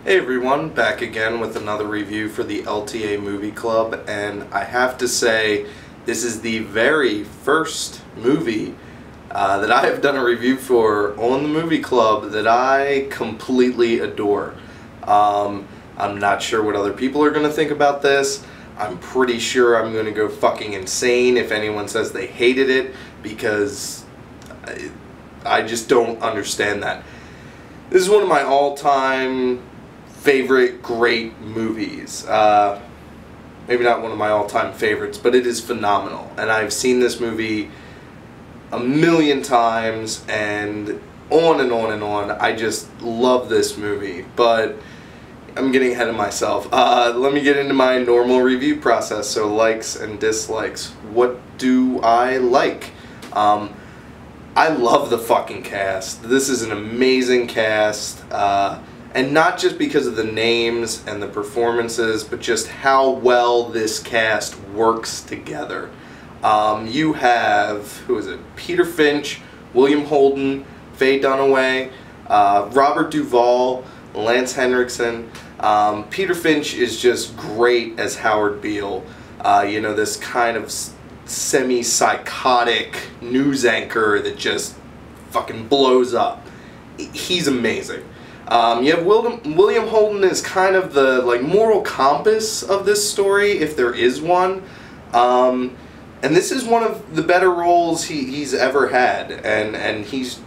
Hey everyone, back again with another review for the LTA Movie Club, and I have to say this is the very first movie that I have done a review for on the Movie Club that I completely adore. I'm not sure what other people are going to think about this. I'm pretty sure I'm going to go fucking insane if anyone says they hated it, because I just don't understand that. This is one of my all-time favorite great movies. Maybe not one of my all-time favorites, but it is phenomenal. And I've seen this movie a million times and on and on and on. I just love this movie, but I'm getting ahead of myself. Let me get into my normal review process. So likes and dislikes. What do I like? I love the fucking cast. This is an amazing cast. And not just because of the names and the performances, but just how well this cast works together. You have, who is it? Peter Finch, William Holden, Faye Dunaway, Robert Duvall, Lance Henriksen. Peter Finch is just great as Howard Beale. You know, this kind of semi-psychotic news anchor that just fucking blows up. He's amazing. You have William Holden is kind of the moral compass of this story, if there is one. And this is one of the better roles he's ever had, and he's,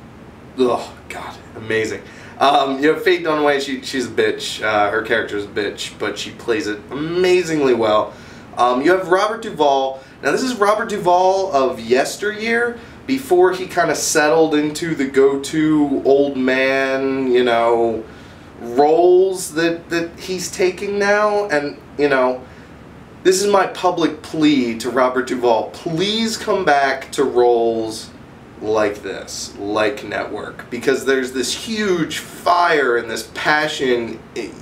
oh god, amazing. You have Faye Dunaway. She's a bitch. Her character's a bitch, but she plays it amazingly well. You have Robert Duvall. Now this is Robert Duvall of yesteryear, before he kind of settled into the go-to old man, you know, roles that he's taking now. And, you know, this is my public plea to Robert Duvall. Please come back to roles like this, like Network, because there's this huge fire and this passion,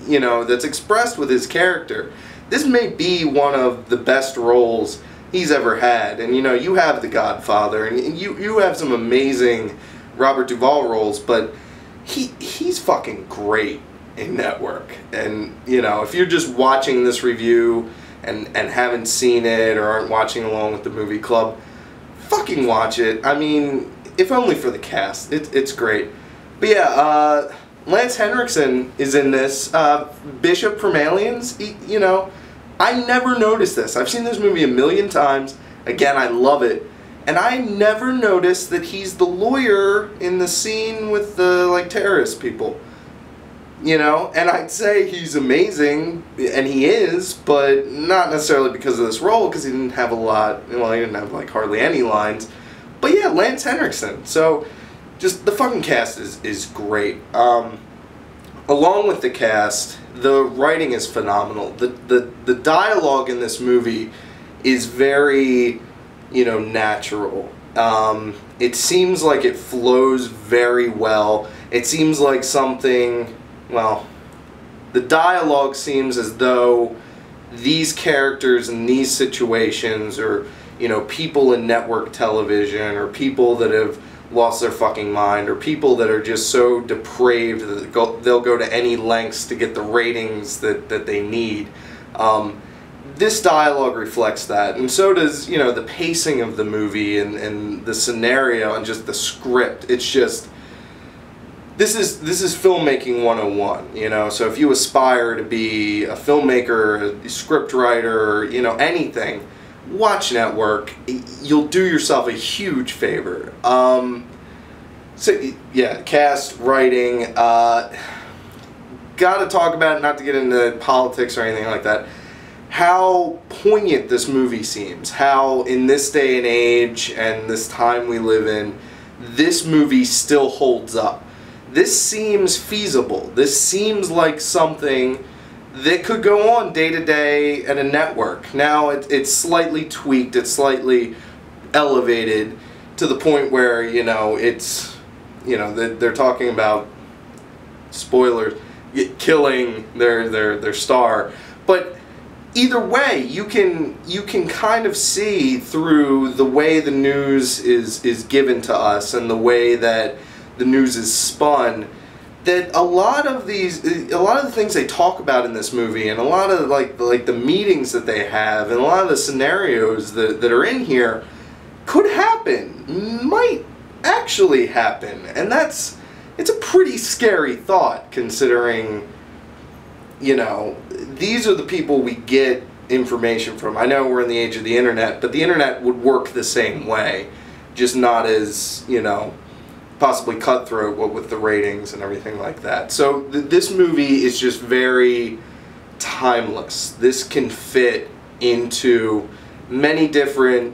you know, that's expressed with his character. This may be one of the best roles he's ever had. And you know, you have The Godfather, and you have some amazing Robert Duvall roles, but he's fucking great in Network. And you know, if you're just watching this review and haven't seen it or aren't watching along with the movie club, fucking watch it. I mean, if only for the cast. It's great. But yeah, Lance Henriksen is in this. Bishop from Aliens, you know, I never noticed this. I've seen this movie a million times. Again, I love it. And I never noticed that he's the lawyer in the scene with the, terrorist people. You know? And I'd say he's amazing, and he is, but not necessarily because of this role, because he didn't have a lot, well, he didn't have, hardly any lines. But yeah, Lance Henriksen. So, just, the fucking cast is great. Along with the cast, the writing is phenomenal. The dialogue in this movie is very, you know, natural. It seems like it flows very well. It seems like something, well, the dialogue seems as though these characters in these situations, or, you know, people in network television, or people that have lost their fucking mind, or people that are just so depraved that they'll go to any lengths to get the ratings that they need. This dialogue reflects that, and so does, you know, the pacing of the movie and the scenario and just the script. It's just, this is filmmaking 101, you know. So if you aspire to be a filmmaker, a scriptwriter, you know, anything, watch Network. You'll do yourself a huge favor. So yeah, cast, writing, gotta talk about it, not to get into politics or anything like that, how poignant this movie seems. How in this day and age and this time we live in, this movie still holds up. This seems feasible. This seems like something that could go on day to day at a network. Now it's slightly tweaked, it's slightly elevated to the point where, you know, it's, you know, they're talking about, spoilers, killing their star. But either way, you can kind of see through the way the news is given to us and the way that the news is spun, that a lot of the things they talk about in this movie, and a lot of like the meetings that they have, and a lot of the scenarios that are in here could happen, might actually happen, and it's a pretty scary thought, considering, you know, these are the people we get information from. I know we're in the age of the internet, but the internet would work the same way, just not as, you know, possibly cutthroat with the ratings and everything like that. So this movie is just very timeless. This can fit into many different,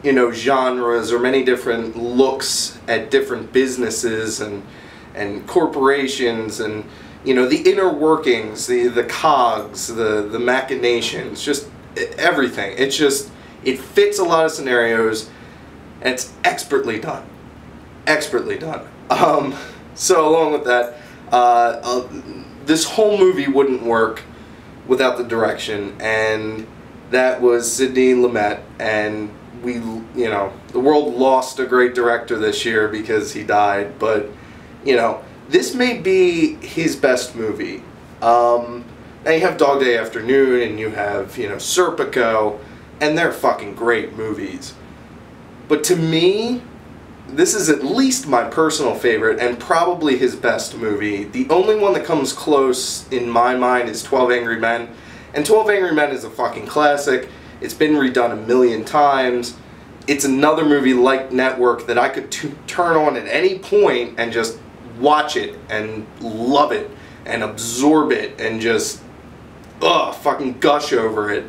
you know, genres, or many different looks at different businesses and corporations, and, you know, the inner workings, the cogs, the machinations, just everything. It's just, it fits a lot of scenarios, and it's expertly done. Expertly done. So along with that, this whole movie wouldn't work without the direction, and that was Sidney Lumet, and we, you know, the world lost a great director this year because he died, but, you know, this may be his best movie. Now you have Dog Day Afternoon, and you have, you know, Serpico, and they're fucking great movies. But to me, this is at least my personal favorite, and probably his best movie. The only one that comes close in my mind is 12 Angry Men, and 12 Angry Men is a fucking classic. It's been redone a million times. It's another movie like Network that I could turn on at any point and just watch it and love it and absorb it and just fucking gush over it.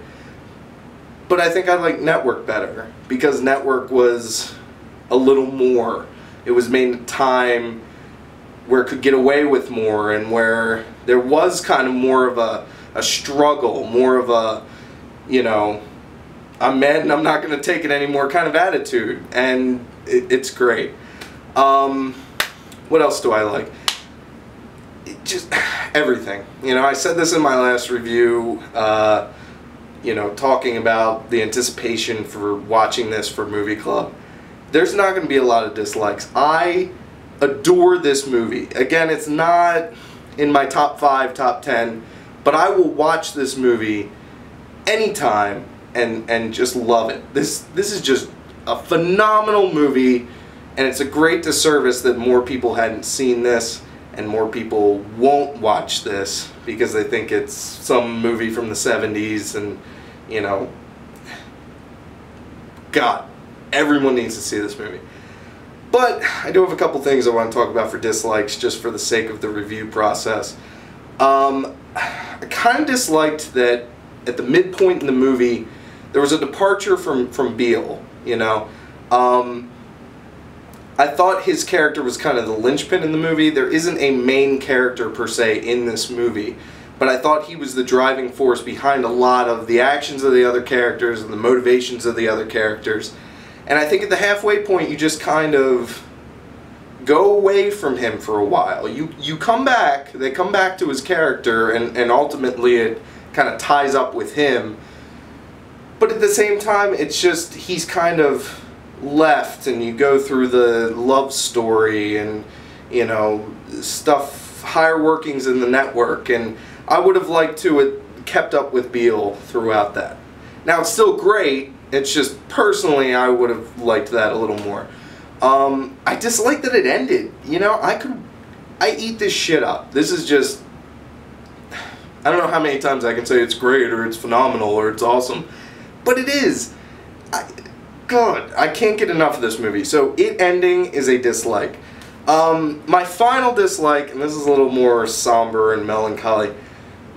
But I think I like Network better, because Network was a little more. It was made in a time where it could get away with more, and where there was kind of more of a struggle, more of a, you know, I'm mad and I'm not going to take it anymore kind of attitude, and it's great. What else do I like? Just everything. You know, I said this in my last review, you know, talking about the anticipation for watching this for Movie Club. There's not going to be a lot of dislikes. I adore this movie. Again, it's not in my top 5, top 10, but I will watch this movie anytime and just love it. This is just a phenomenal movie, and it's a great disservice that more people hadn't seen this, and more people won't watch this because they think it's some movie from the 70s, and, you know, God, everyone needs to see this movie. But I do have a couple things I want to talk about for dislikes, just for the sake of the review process. I kind of disliked that at the midpoint in the movie, there was a departure from Beale, you know. I thought his character was kind of the linchpin in the movie. There isn't a main character per se in this movie, but I thought he was the driving force behind a lot of the actions of the other characters and the motivations of the other characters. And I think at the halfway point, you just kind of go away from him for a while. You come back, they come back to his character, and ultimately it kind of ties up with him. But at the same time, it's just, he's kind of left, and you go through the love story and, you know, stuff, higher workings in the network, and I would have liked to have kept up with Beale throughout that. Now, it's still great. It's just, personally, I would have liked that a little more. I dislike that it ended. You know, I eat this shit up. This is just, I don't know how many times I can say it's great, or it's phenomenal, or it's awesome. But it is. God, I can't get enough of this movie. So, it ending is a dislike. My final dislike, and this is a little more somber and melancholy,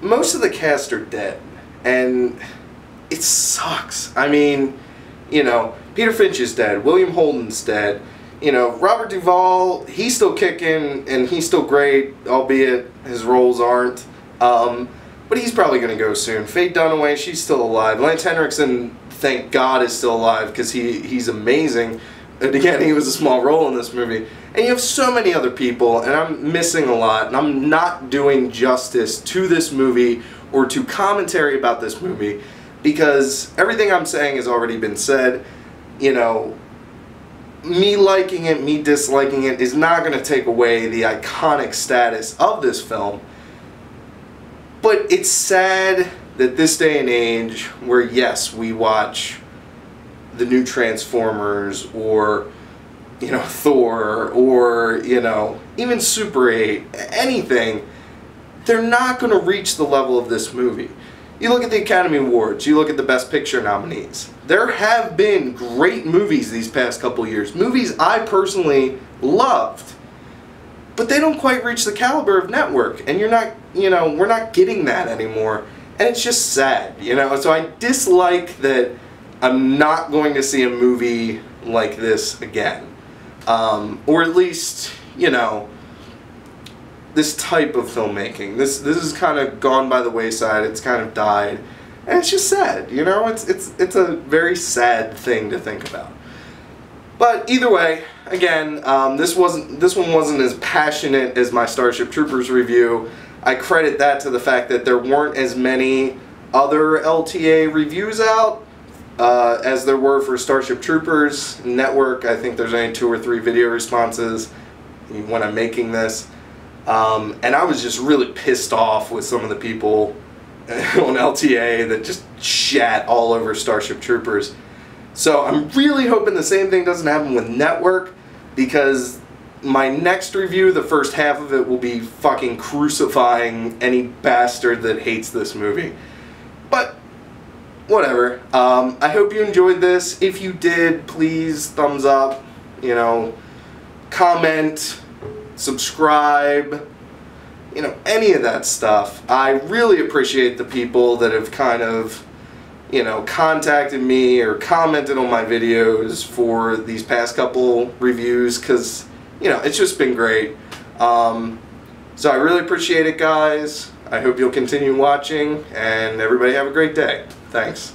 most of the cast are dead. And it sucks. I mean, you know, Peter Finch is dead. William Holden's dead. You know, Robert Duvall, he's still kicking, and he's still great, albeit his roles aren't. But he's probably going to go soon. Faye Dunaway, she's still alive. Lance Henriksen, thank God, is still alive, because he's amazing. And again, he was a small role in this movie. And you have so many other people, and I'm missing a lot, and I'm not doing justice to this movie or to commentary about this movie, because everything I'm saying has already been said. You know, me liking it, me disliking it, is not going to take away the iconic status of this film. But it's sad that this day and age, where yes, we watch the new Transformers, or, you know, Thor, or, you know, even Super 8, anything, they're not going to reach the level of this movie. You look at the Academy Awards, you look at the Best Picture nominees. There have been great movies these past couple years. Movies I personally loved. But they don't quite reach the caliber of Network. And you're not, you know, we're not getting that anymore. And it's just sad, you know. So I dislike that I'm not going to see a movie like this again. Or at least, you know, this type of filmmaking. This has kind of gone by the wayside. It's kind of died, and it's just sad. You know, it's a very sad thing to think about. But either way, again, this one wasn't as passionate as my Starship Troopers review. I credit that to the fact that there weren't as many other LTA reviews out as there were for Starship Troopers. Network, I think there's only 2 or 3 video responses when I'm making this. And I was just really pissed off with some of the people on LTA that just shat all over Starship Troopers. So I'm really hoping the same thing doesn't happen with Network, because my next review, the first half of it, will be fucking crucifying any bastard that hates this movie. But whatever. I hope you enjoyed this. If you did, please thumbs up, you know, comment, subscribe, you know, any of that stuff. I really appreciate the people that have kind of, you know, contacted me or commented on my videos for these past couple reviews, because, you know, it's just been great. So I really appreciate it, guys. I hope you'll continue watching, and everybody have a great day. Thanks.